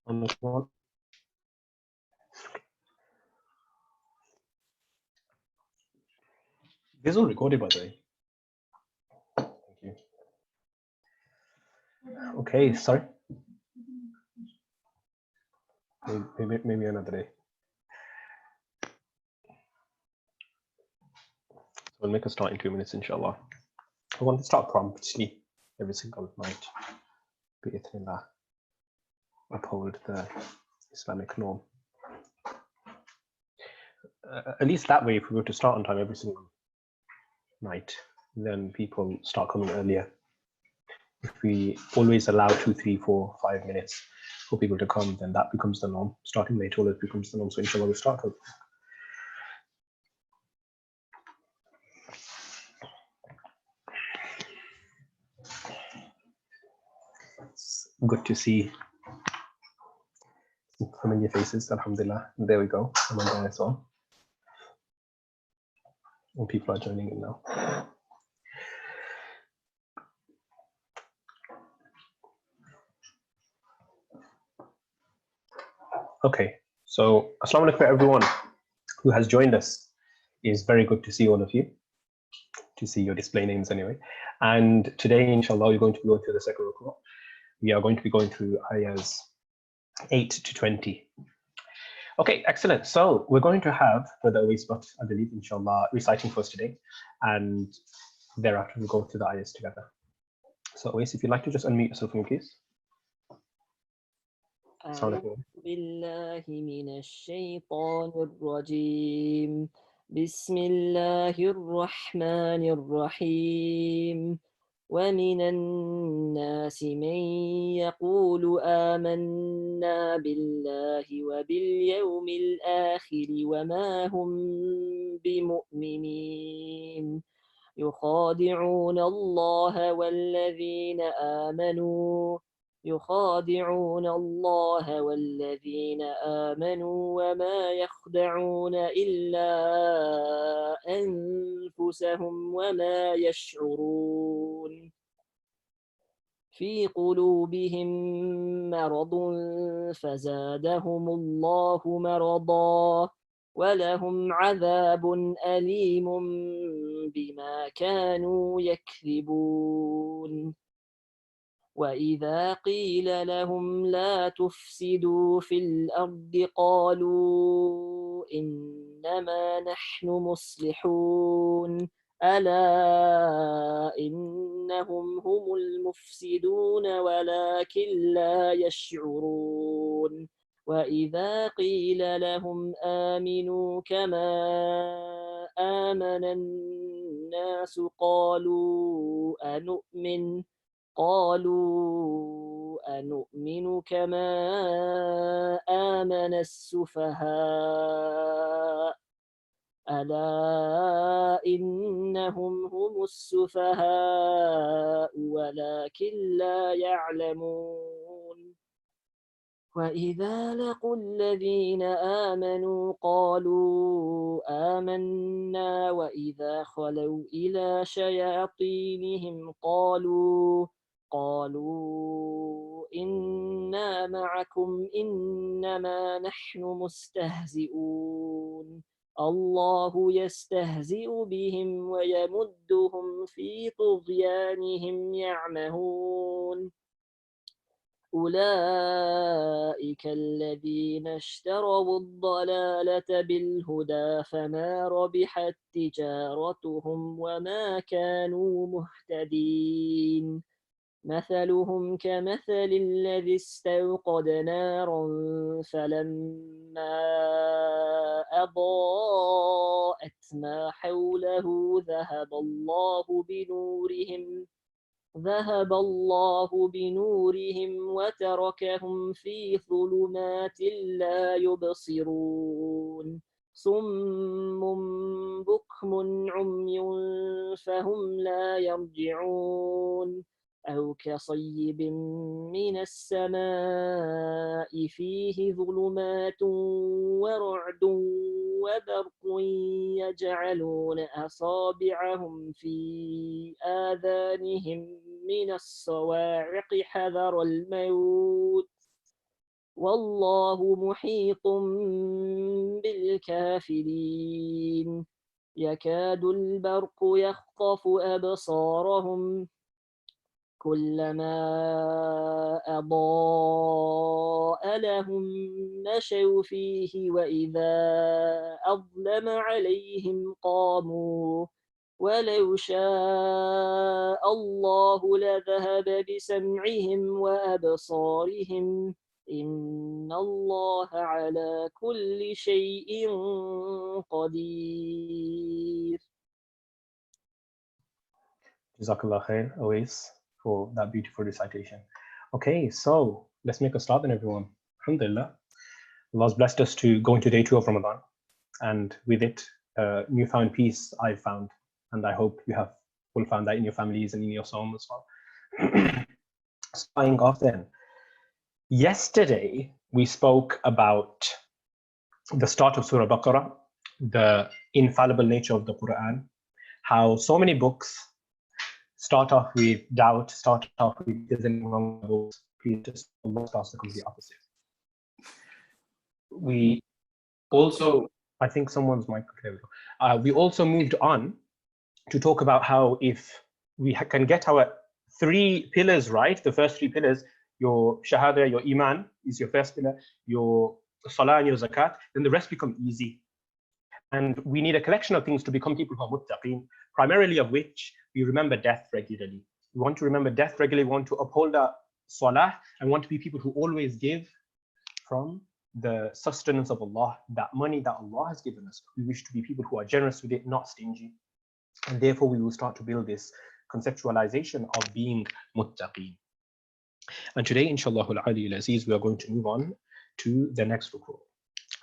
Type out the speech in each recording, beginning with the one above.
On this one. This is all recorded, by the way. Thank you. Okay, sorry. Maybe another day. So we'll make a start in 2 minutes, inshallah. I want to start promptly every single night. Bi'ithnillah. Uphold the Islamic norm. At least that way, if we were to start on time every single night, then people start coming earlier. If we always allow 2, 3, 4, 5 minutes for people to come, then that becomes the norm. Starting late always becomes the norm. So inshallah, we'll start with. It's good to see some familiar faces, alhamdulillah. There we go. I'm on there as well. And people are joining in now. Okay, so assalamu alaikum everyone who has joined us. It's very good to see all of you, to see your display names anyway. And today, inshallah, we're going to be going through the second ruku'. We are going to be going through ayahs 8 to 20. Okay, excellent. So we're going to have Brother Awais, but I believe, inshallah, reciting for us today. And thereafter, we'll go through the ayahs together. So Awais, if you'd like to just unmute yourself for me, please. أعوذ بالله من الشيطان الرجيم بسم الله الرحمن الرحيم ومن الناس من يقول آمنا بالله وباليوم الآخر وما هم بمؤمنين يخادعون الله والذين آمنوا وما يخدعون إلا أنفسهم وما يشعرون في قلوبهم مرض فزادهم الله مرضا ولهم عذاب أليم بما كانوا يكذبون وإذا قيل لهم لا تفسدوا في الأرض قالوا إنما نحن مصلحون ألا إنهم هم المفسدون ولكن لا يشعرون وإذا قيل لهم آمنوا كما آمن الناس قالوا أنؤمن كما آمن السفهاء ألا إنهم هم السفهاء ولكن لا يعلمون وإذا لقوا الذين آمنوا قالوا آمنا وإذا خلوا إلى شياطينهم قالوا إنا معكم إنما نحن مستهزئون الله يستهزئ بهم ويمدهم في طغيانهم يعمهون أولئك الذين اشتروا الضلالة بالهدى فما ربحت تجارتهم وما كانوا مهتدين مثلهم كمثل الذي استوقد نارا فلما أضاءت ما حوله ذهب الله بنورهم وتركهم في ظلمات لا يبصرون صم بكم عمي فهم لا يرجعون أو كصيب من السماء فيه ظلمات ورعد وبرق يجعلون أصابعهم في آذانهم من الصواعق حذر الموت والله محيط بالكافرين يكاد البرق يخطف أبصارهم كلما أضاء لهم مشوا فيه وإذا أظلم عليهم قاموا ولو شاء الله لذهب بسمعهم وأبصارهم إن الله على كل شيء قدير. Jazakallah khair, Awais, for that beautiful recitation. Okay, so let's make a start then, everyone. Alhamdulillah. Allah's blessed us to go into day 2 of Ramadan, and with it, newfound peace I've found, and I hope you have all found that in your families and in your soul as well. Starting off then, yesterday we spoke about the start of Surah Baqarah, the infallible nature of the Quran, how so many books start off with doubt, start off with there's anything wrong with books, Allah starts to come the opposite. We also, I think someone's mic, there we go. We also moved on to talk about how if we can get our 3 pillars right, the first 3 pillars, your shahada, your iman is your first pillar, your salah and your zakat, then the rest become easy. And we need a collection of things to become people who are muttaqeen, primarily of which we remember death regularly. We want to remember death regularly, we want to uphold our salah, and want to be people who always give from the sustenance of Allah, that money that Allah has given us. We wish to be people who are generous with it, not stingy. And therefore, we will start to build this conceptualization of being muttaqeen. And today, inshallah al-aziz, we are going to move on to the next ruku.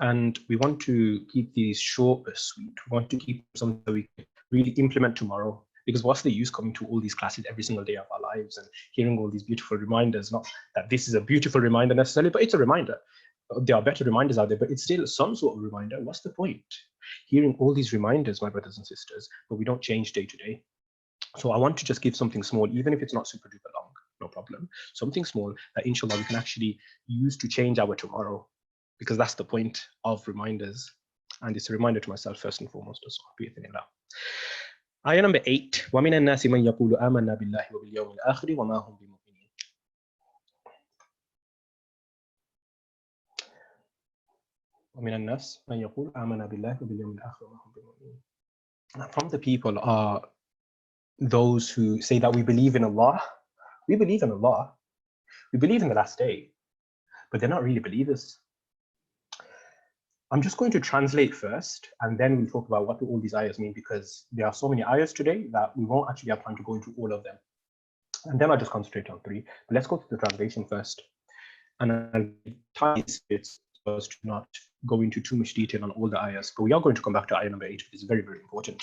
And we want to keep these short but sweet. We want to keep something that we can really implement tomorrow. Because what's the use coming to all these classes every single day of our lives and hearing all these beautiful reminders? Not that this is a beautiful reminder necessarily, but it's a reminder. There are better reminders out there, but it's still some sort of reminder. What's the point? Hearing all these reminders, my brothers and sisters, but we don't change day to day. So I want to just give something small, even if it's not super duper long, no problem. Something small that inshallah we can actually use to change our tomorrow, because that's the point of reminders. And it's a reminder to myself first and foremost as well. Ayah number 8. وَمِنَ النَّاسِ مَنْ يَقُولُ آمَنَّا بِاللَّهِ وَبِالْيَوْمِ الْآخِرِ وَمَا هُمْ بِمُؤْمِنِينَ. وَمِنَ النَّاسِ مَنْ يَقُولُ آمَنَّا بِاللَّهِ وَبِالْيَوْمِ الْآخِرِ وَمَا هُمْ بِمُؤْمِنِينَ. From the people are those who say that we believe in Allah. We believe in Allah. We believe in the last day, but they're not really believers. I'm just going to translate first, and then we'll talk about what do all these ayahs mean, because there are so many ayahs today that we won't actually have time to go into all of them. And then I'll just concentrate on 3. But let's go to the translation first. And I'll tie this so as to not go into too much detail on all the ayahs. But we are going to come back to ayah number 8, which is very, very important.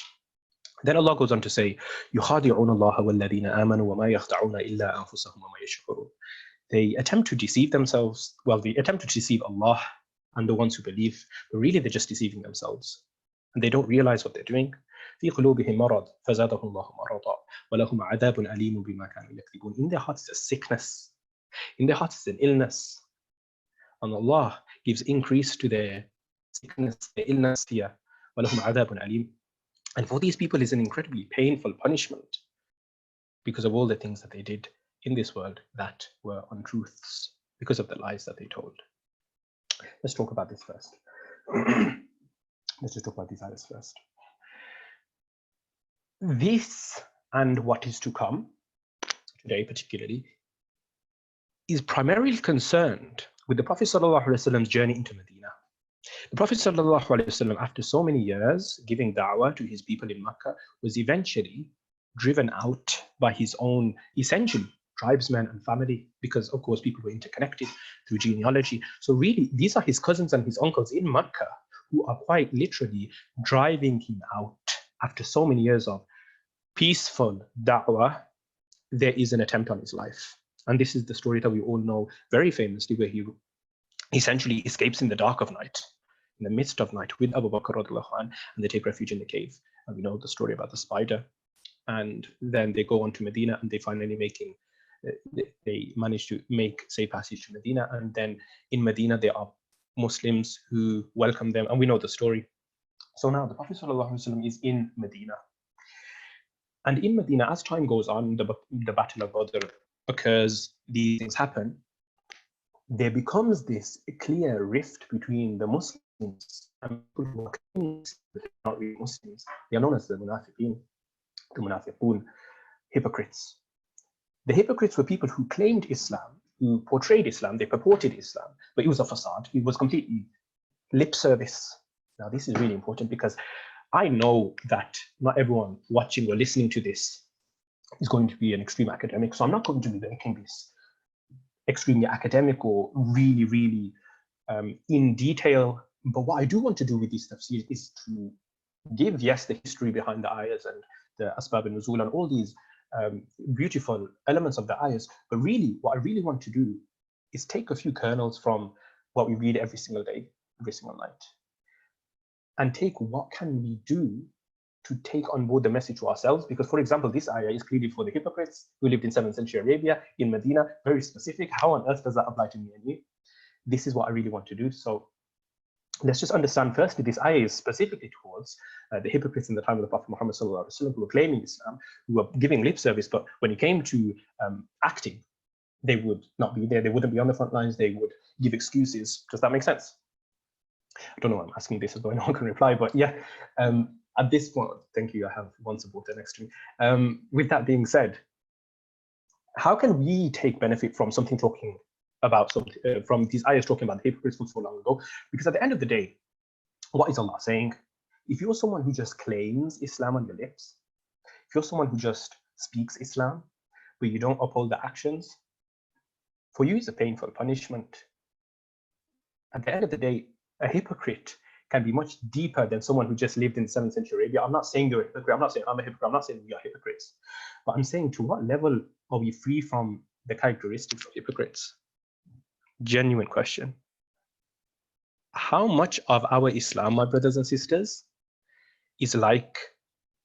Then Allah goes on to say, يُخَادِعُونَ اللَّهَ وَالَّذِينَ آمَنُوا وَمَا يَخْدَعُونَ إِلَّا أَنفُسَهُمْ وَمَا يَشْعُرُونَ. They attempt to deceive themselves. Well, they attempt to deceive Allah and the ones who believe, but really they're just deceiving themselves. And they don't realize what they're doing. فِي قُلُوبِهِمْ مَرَضٌ فَزَادَهُمْ اللَّهُ مَرَضًا وَلَهُمْ عَذَابٌ أَلِيمٌ بِمَا كَانُوا يَكْذِبُونَ. In their hearts is a sickness. In their hearts is an illness. And Allah gives increase to their sickness, their illness here. وَلَهُمْ عَذَابٌ أَلِيمٌ. And for these people is an incredibly painful punishment because of all the things that they did in this world that were untruths, because of the lies that they told. Let's talk about this first. Let's just talk about these ayahs first. This and what is to come, today particularly, is primarily concerned with the Prophet ﷺ's journey into Medina. The Prophet ﷺ, after so many years giving da'wah to his people in Mecca, was eventually driven out by his own, essentially, tribesmen and family, because of course people were interconnected through genealogy. So really, these are his cousins and his uncles in Mecca who are quite literally driving him out after so many years of peaceful da'wah. there is an attempt on his life. And this is the story that we all know very famously, where he essentially escapes in the dark of night, in the midst of night, with Abu Bakr radiallahu anh, and they take refuge in the cave. And we know the story about the spider. And then they go on to Medina, and they finally they manage to make safe passage to Medina. And then in Medina, there are Muslims who welcome them, and we know the story. So now the Prophet ﷺ is in Medina. And in Medina, as time goes on, the Battle of Badr occurs, these things happen, there becomes this clear rift between the Muslims and people who are not really Muslims. They are known as the munafiqun, hypocrites. The hypocrites were people who claimed Islam, who portrayed Islam, they purported Islam, but it was a facade. It was completely lip service. Now, this is really important because I know that not everyone watching or listening to this is going to be an extreme academic. So I'm not going to be making this extremely academic or really, really in detail. But what I do want to do with these tafsir is to give, yes, the history behind the ayahs and the asbab al-nuzul and all these beautiful elements of the ayahs. But really, what I really want to do is take a few kernels from what we read every single day, every single night, and take what can we do to take on board the message to ourselves. Because, for example, this ayah is clearly for the hypocrites who lived in 7th century Arabia, in Medina, very specific. How on earth does that apply to me and you? This is what I really want to do. So let's just understand firstly, this ayah is specifically towards the hypocrites in the time of the Prophet Muhammad sallallahu alaihi wasallam, who were claiming Islam, who were giving lip service, but when it came to acting, they would not be there. They wouldn't be on the front lines. They would give excuses. Does that make sense? I don't know why I'm asking this as though no one can reply, but yeah, at this point, thank you, I have one supporter next to me. With that being said, how can we take benefit from something talking about something, from these ayahs talking about the hypocrites from so long ago? Because at the end of the day, what is Allah saying? If you're someone who just claims Islam on your lips, if you're someone who just speaks Islam, but you don't uphold the actions, for you it's a painful punishment. At the end of the day, a hypocrite can be much deeper than someone who just lived in 7th century Arabia. I'm not saying you're a hypocrite. I'm not saying I'm a hypocrite. I'm not saying we are hypocrites. But I'm saying, to what level are we free from the characteristics of hypocrites? Genuine question. How much of our Islam, my brothers and sisters, is like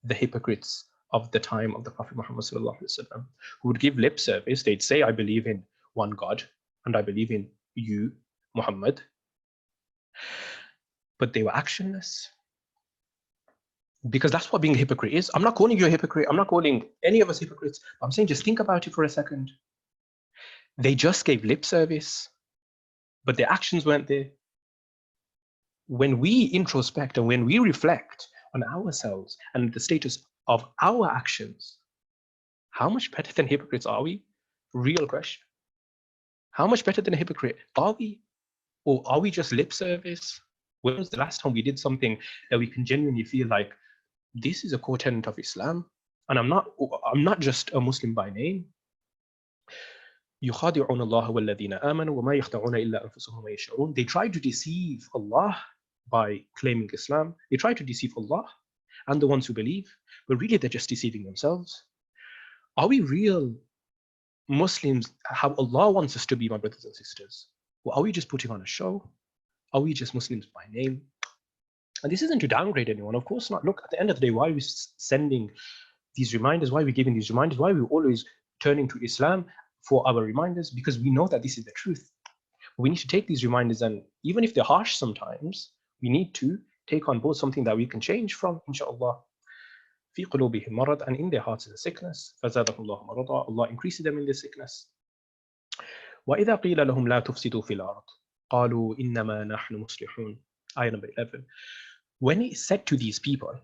the hypocrites of the time of the Prophet Muhammad sallallahu alaihi wasallam, who would give lip service? They'd say, I believe in one God, and I believe in you, Muhammad. But they were actionless. Because that's what being a hypocrite is. I'm not calling you a hypocrite. I'm not calling any of us hypocrites. I'm saying, just think about it for a second. They just gave lip service, but their actions weren't there. When we introspect and when we reflect on ourselves and the status of our actions, how much better than hypocrites are we? Real question. How much better than a hypocrite are we? Or are we just lip service? When was the last time we did something that we can genuinely feel like, this is a core tenet of Islam, and I'm not just a Muslim by name. يُخَادِعُونَ اللَّهَ وَالَّذِينَ آمَنُوا وَمَا يَخْدَعُونَ إِلَّا أَنفُسَهُمْ وَيَشْعُرُونَ. They try to deceive Allah by claiming Islam. They try to deceive Allah and the ones who believe, but really they're just deceiving themselves. Are we real Muslims, how Allah wants us to be, my brothers and sisters? Or are we just putting on a show? Are we just Muslims by name? And this isn't to downgrade anyone, of course not. Look, at the end of the day, why are we sending these reminders? Why are we giving these reminders? Why are we always turning to Islam for our reminders? Because we know that this is the truth. We need to take these reminders, and even if they're harsh sometimes, we need to take on board something that we can change from, inshallah. في قلوبهم مرض, and in their hearts is a sickness. فزادهم الله مرضا. Allah increases them in this sickness. وإذا قيل لهم لا تفسدوا في الأرض قالوا إنما نحن مصلحون. Ayah number 11. When it is said to these people,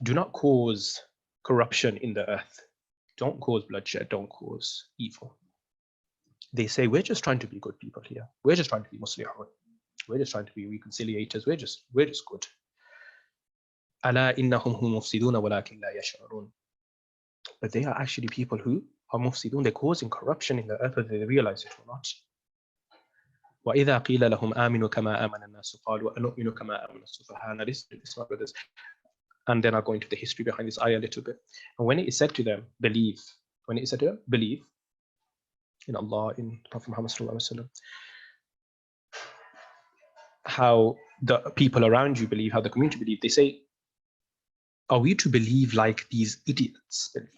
do not cause corruption in the earth, don't cause bloodshed, don't cause evil, they say, we're just trying to be good people here. We're just trying to be muslihun. We're just trying to be reconciliators. We're just good. ألا إنهم هم مفسدون ولكن لا يشعرون. But they are actually people who are mufsidun. They're causing corruption in the earth, whether they realize it or not. وَإِذَا قِيلَ لَهُمْ آمِنُوا كَمَا آمَنَ النَّاسُ قَالُوا أَنُؤْمِنُ كَمَا آمَنَ السُّفَهَاءُ. Now this, my brothers, and then I'll go into the history behind this ayah a little bit. And when it is said to them, believe, when it said to them, believe in Allah, in Prophet Muhammad sallallahu alaihi wasallam, how the people around you believe, how the community believe, they say, are we to believe like these idiots believe?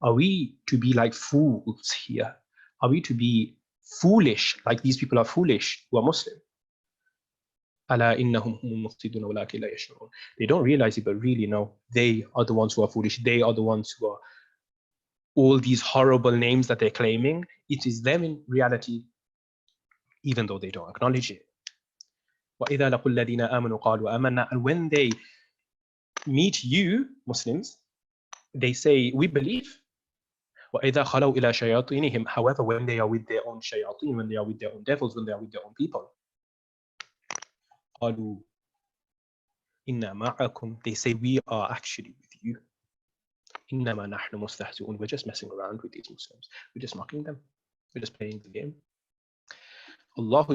Are we to be like fools here? Are we to be foolish like these people are foolish who are Muslim? They don't realize it, but really no, they are the ones who are foolish. They are the ones who are all these horrible names that they're claiming. It is them in reality, even though they don't acknowledge it. And when they meet you, Muslims, they say, we believe. However, when they are with their own shayateen, when they are with their own devils, when they are with their own people, they say, we are actually with you. We're just messing around with these Muslims. We're just mocking them. We're just playing the game. Allah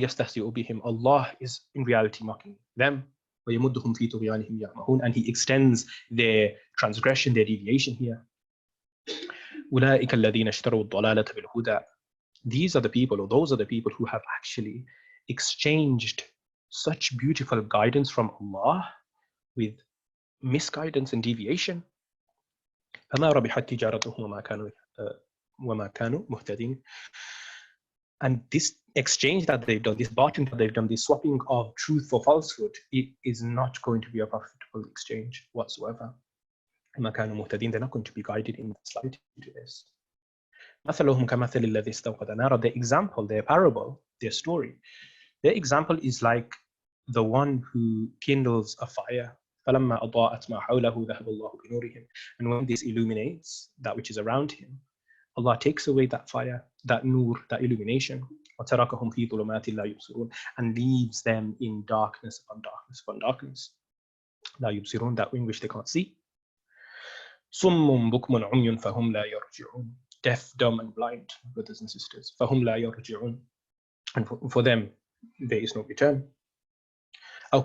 is in reality mocking them. And He extends their transgression, their deviation here. These are the people, or those are the people who have actually exchanged such beautiful guidance from Allah with misguidance and deviation. And this exchange that they've done, this bartering that they've done, this swapping of truth for falsehood, it is not going to be a profitable exchange whatsoever. They're not going to be guided in the slightest to this. Their example, their parable, their story, their example is like the one who kindles a fire. And when this illuminates that which is around him, Allah takes away that fire, that nur, that illumination, and leaves them in darkness upon darkness upon darkness. That in which they can't see. Deaf, dumb, and blind, brothers and sisters. And for them, there is no return. Or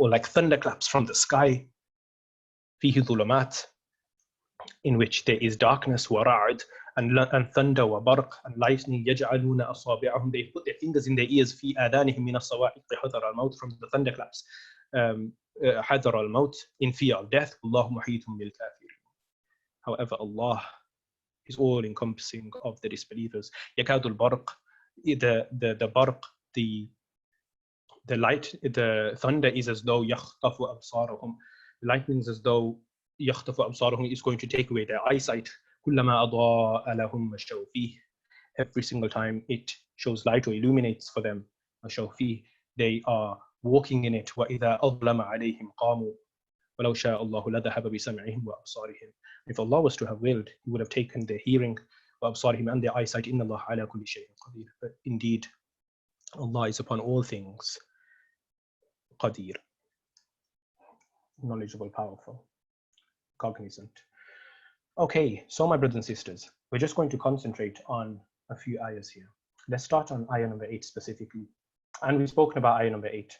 like thunderclaps from the sky, in which there is darkness, ورعد, and thunder, وبرق, and lightning. يجعلون أصابعهم, they put their fingers in their ears, في آذانهم من الصواعق حذر الموت, from the thunderclaps, حذر الموت, in fear of death. الله محيط بالكافرين. However, Allah is all encompassing of the disbelievers. يكاد البرق, the barq, the light, the thunder is as though يخطف أبصارهم. The lightning is as though يخطف أبصارهم, is going to take away their eyesight. كلما أضاء لهم مشوا فيه. Every single time it shows light or illuminates for them, مشوا فيه, they are walking in it. وإذا أظلم عليهم قاموا ولو شاء الله لذهب بسمعهم وأبصارهم. If Allah was to have willed, He would have taken their hearing, وأبصارهم, and their eyesight. إن الله على كل شيء قدير. But indeed, Allah is upon all things qadir, knowledgeable, powerful, cognizant. Okay, so my brothers and sisters, we're just going to concentrate on a few ayahs here. Let's start on ayah number 8 specifically. And we've spoken about ayah number 8,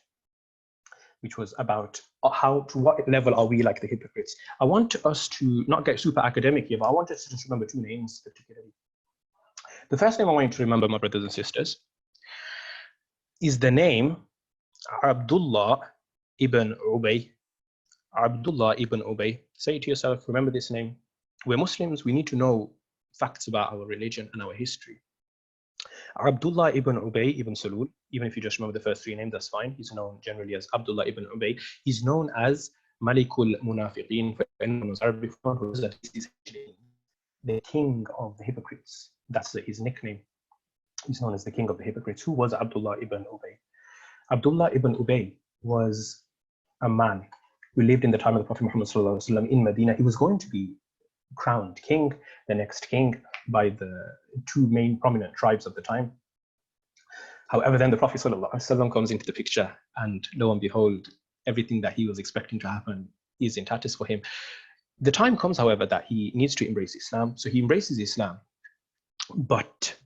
which was about to what level are we like the hypocrites. I want us to not get super academic here, but I want us to just remember two names particularly. The first name I want you to remember, my brothers and sisters, is the name Abdullah ibn Ubay. Abdullah ibn Ubay. Say it to yourself, remember this name. We're Muslims, we need to know facts about our religion and our history. Abdullah ibn Ubay ibn Salul, even if you just remember the first three names, that's fine. He's known generally as Abdullah ibn Ubay. He's known as Malikul Munafiqeen, the king of the hypocrites. That's his nickname. He's known as the king of the hypocrites. Who was Abdullah ibn Ubay? Abdullah ibn Ubay was a man who lived in the time of the Prophet Muhammad in Medina. He was going to be crowned king, the next king, by the two main prominent tribes of the time. However, then the Prophet comes into the picture, and lo and behold, everything that he was expecting to happen is in tatters for him. The time comes, however, that he needs to embrace Islam. So he embraces Islam, but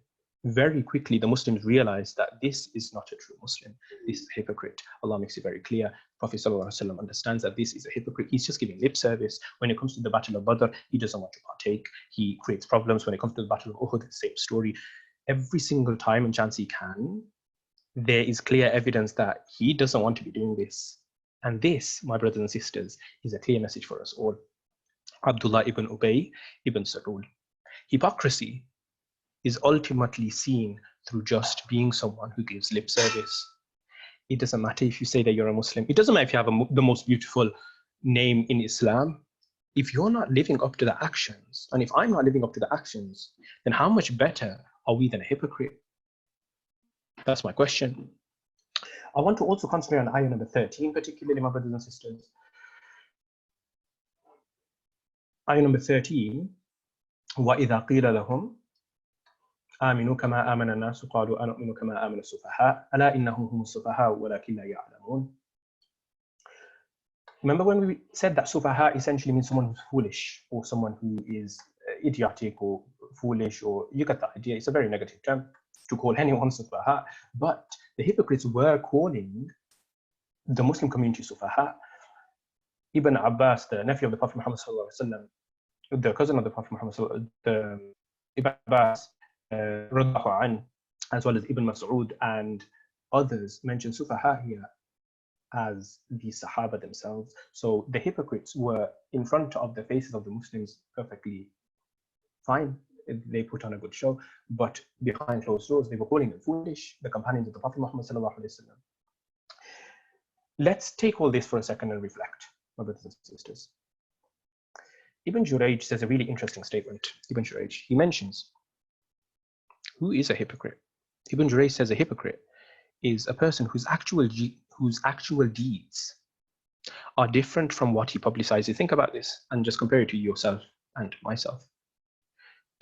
very quickly the Muslims realized that this is not a true Muslim. This is a hypocrite. Allah makes it very clear. Prophet ﷺ understands that this is a hypocrite. He's just giving lip service. When it comes to the Battle of Badr, he doesn't want to partake. He creates problems. When it comes to the Battle of Uhud, same story. Every single time and chance he can, there is clear evidence that he doesn't want to be doing this. And this, my brothers and sisters, is a clear message for us all. Abdullah ibn Ubay ibn Salul. Hypocrisy is ultimately seen through just being someone who gives lip service. It doesn't matter if you say that you're a Muslim. It doesn't matter if you have the most beautiful name in Islam. If you're not living up to the actions, and if I'm not living up to the actions, then how much better are we than a hypocrite? That's my question. I want to also concentrate on ayah number 13, particularly, my brothers and sisters. Ayah number 13, وَإِذَا قِيلَ لَهُمْ آمنوا كما آمن الناس قالوا أنؤمن كما آمن السفهاء ألا إنهم هم السفهاء ولكن لا يعلمون. Remember when we said that sufaha essentially means someone who's foolish or someone who is idiotic or foolish, or you get the idea. It's a very negative term to call anyone sufaha, but the hypocrites were calling the Muslim community sufaha. Ibn Abbas, the nephew of the Prophet Muhammad sallallahu alaihi wasallam, the cousin of the Prophet Muhammad sallallahu alaihi wasallam, Ibn Abbas, as well as Ibn Mas'ud and others mention sufaha here as the Sahaba themselves. So the hypocrites were in front of the faces of the Muslims perfectly fine. They put on a good show, but behind closed doors, they were calling them foolish, the companions of the Prophet Muhammad sallallahu alaihi wasallam. Let's take all this for a second and reflect, my brothers and sisters. Ibn Jurayj says a really interesting statement. Ibn Jurayj, he mentions, who is a hypocrite? Ibn Jurayj says a hypocrite is a person whose actual deeds are different from what he publicizes. Think about this and just compare it to yourself and myself.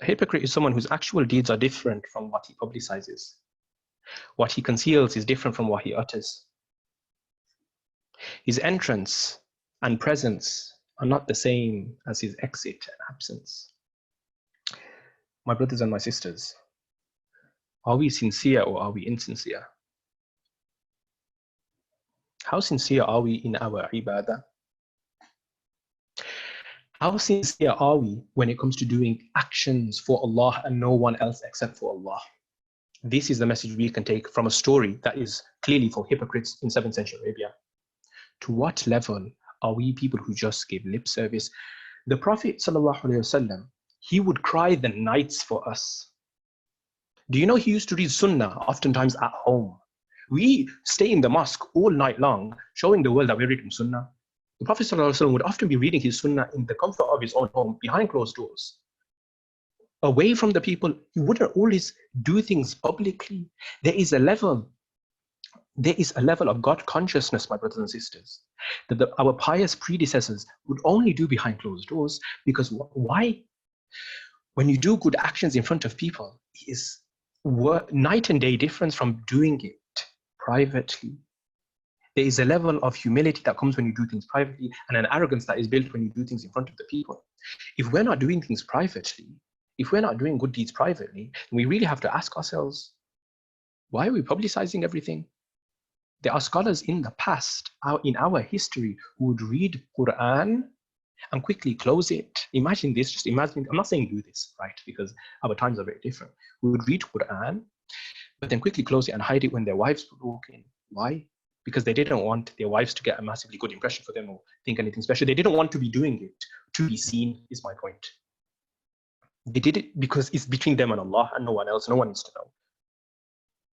A hypocrite is someone whose actual deeds are different from what he publicizes. What he conceals is different from what he utters. His entrance and presence are not the same as his exit and absence. My brothers and my sisters, are we sincere or are we insincere? How sincere are we in our ibadah? How sincere are we when it comes to doing actions for Allah and no one else except for Allah? This is the message we can take from a story that is clearly for hypocrites in 7th century Arabia. To what level are we people who just give lip service? The Prophet ﷺ, he would cry the nights for us. Do you know he used to read Sunnah oftentimes at home? We stay in the mosque all night long, showing the world that we're reading Sunnah. The Prophet ﷺ would often be reading his Sunnah in the comfort of his own home, behind closed doors, away from the people. He wouldn't always do things publicly. There is a level of God consciousness, my brothers and sisters, that our pious predecessors would only do behind closed doors. Because why? When you do good actions in front of people, it is night and day difference from doing it privately. There is a level of humility that comes when you do things privately, and an arrogance that is built when you do things in front of the people. If we're not doing things privately, if we're not doing good deeds privately, then we really have to ask ourselves, why are we publicizing everything? There are scholars in the past, in our history, who would read Quran and quickly close it. Imagine this, just imagine, I'm not saying do this, right? Because our times are very different. We would read Quran, but then quickly close it and hide it when their wives would walk in. Why? Because they didn't want their wives to get a massively good impression for them or think anything special. They didn't want to be doing it to be seen, is my point. They did it because it's between them and Allah and no one else. No one needs to know.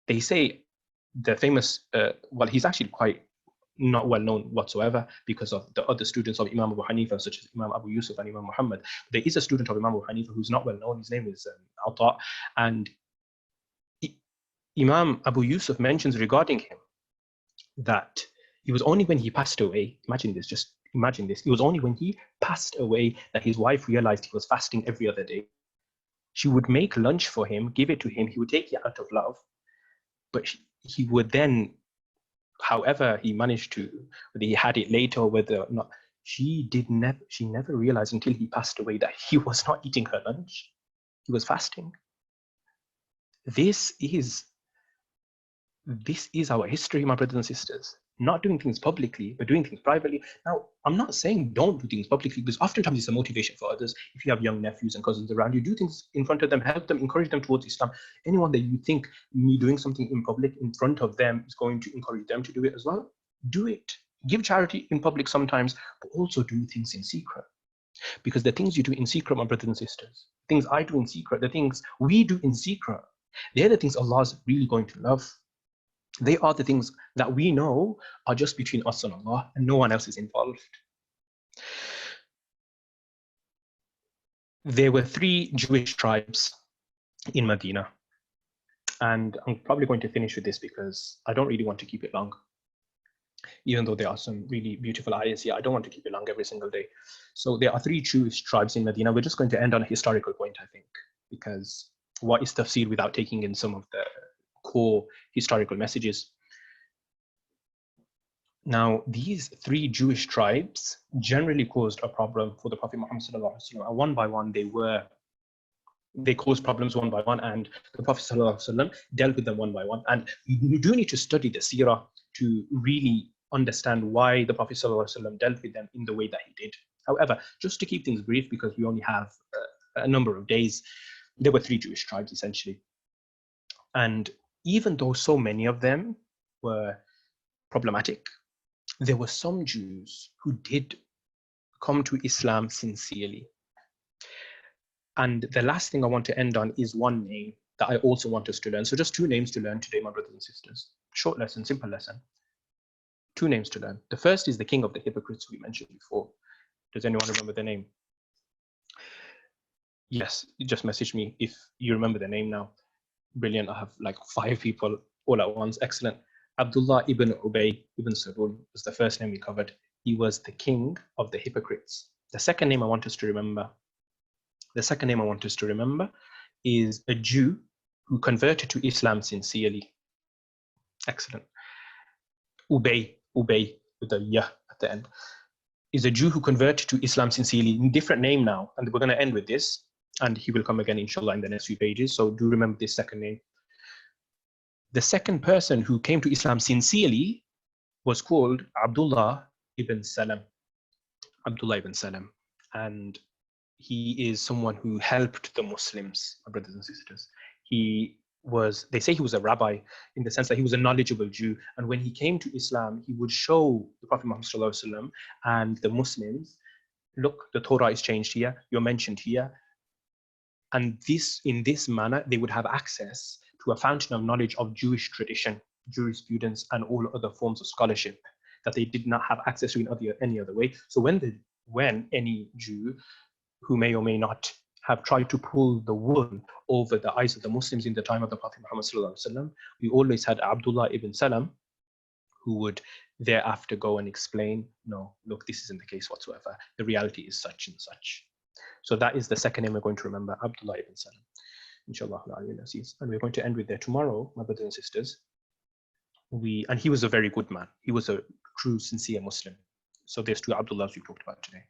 They say the famous, well, he's actually quite not well known whatsoever because of the other students of Imam Abu Hanifa, such as Imam Abu Yusuf and Imam Muhammad. There is a student of Imam Abu Hanifa who's not well known. His name is Ata. And Imam Abu Yusuf mentions regarding him that it was only when he passed away, imagine this, just imagine this, it was only when he passed away that his wife realized he was fasting every other day. She would make lunch for him, give it to him, he would take it out of love, but he would then, however he managed to, whether he had it later or whether or not, she never realized until he passed away that he was not eating her lunch, he was fasting. This is our history, my brothers and sisters. Not doing things publicly, but doing things privately. Now, I'm not saying don't do things publicly, because oftentimes it's a motivation for others. If you have young nephews and cousins around you, do things in front of them, help them, encourage them towards Islam. Anyone that you think me doing something in public in front of them is going to encourage them to do it as well, do it. Give charity in public sometimes, but also do things in secret. Because the things you do in secret, my brothers and sisters, things I do in secret, the things we do in secret, they're the things Allah's really going to love. They are the things that we know are just between us and Allah, and no one else is involved. There were 3 Jewish tribes in Medina. And I'm probably going to finish with this because I don't really want to keep it long. Even though there are some really beautiful ayahs here, I don't want to keep it long every single day. So there are 3 Jewish tribes in Medina. We're just going to end on a historical point, I think, because what is tafsir without taking in some of the core historical messages? Now, these 3 Jewish tribes generally caused a problem for the Prophet Muhammad sallallahu alaihi wasallam. One by one, they caused problems one by one, and the Prophet sallallahu alaihi wasallam dealt with them one by one. And you do need to study the seerah to really understand why the Prophet sallallahu alaihi wasallam dealt with them in the way that he did. However, just to keep things brief, because we only have a number of days, there were 3 Jewish tribes essentially. And even though so many of them were problematic, there were some Jews who did come to Islam sincerely. And the last thing I want to end on is one name that I also want us to learn. So just 2 names to learn today, my brothers and sisters. Short lesson, simple lesson. 2 names to learn. The first is the king of the hypocrites we mentioned before. Does anyone remember the name? Yes, just message me if you remember the name now. Brilliant. I have like 5 people all at once. Excellent. Abdullah ibn Ubay ibn Salul was the first name we covered. He was the king of the hypocrites. The second name I want us to remember is a Jew who converted to Islam sincerely. Excellent. Ubay with a ya at the end, is a Jew who converted to Islam sincerely. Different name now, and we're going to end with this, and he will come again inshallah in the next few pages. So do remember this second name. The second person who came to Islam sincerely was called Abdullah ibn Salam. Abdullah ibn Salam. And he is someone who helped the Muslims, my brothers and sisters. They say he was a rabbi in the sense that he was a knowledgeable Jew. And when he came to Islam, he would show the Prophet Muhammad ﷺ and the Muslims, look, the Torah is changed here, you're mentioned here. And in this manner, they would have access to a fountain of knowledge of Jewish tradition, jurisprudence, and all other forms of scholarship that they did not have access to in any other way. So when any Jew who may or may not have tried to pull the wool over the eyes of the Muslims in the time of the Prophet Muhammad ﷺ, we always had Abdullah ibn Salam, who would thereafter go and explain, no, look, this isn't the case whatsoever. The reality is such and such. So that is the second name we're going to remember, Abdullah ibn Salam. Inshallah. And we're going to end with there tomorrow, my brothers and sisters. And he was a very good man. He was a true, sincere Muslim. So there's 2 Abdullahs we talked about today.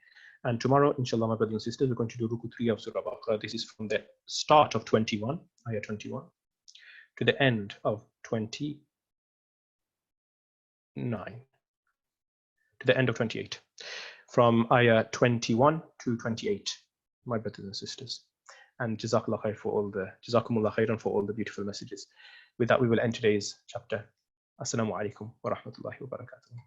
And tomorrow, inshallah, my brothers and sisters, we're going to do Ruku 3 of Surah Baqarah. This is from the start of 21, ayah 21, to the end of 29, to the end of 28. From ayah 21 to 28, my brothers and sisters. And Jazakumullah khairan for all the beautiful messages. With that, we will end today's chapter. Assalamu alaikum wa rahmatullahi wa barakatuh.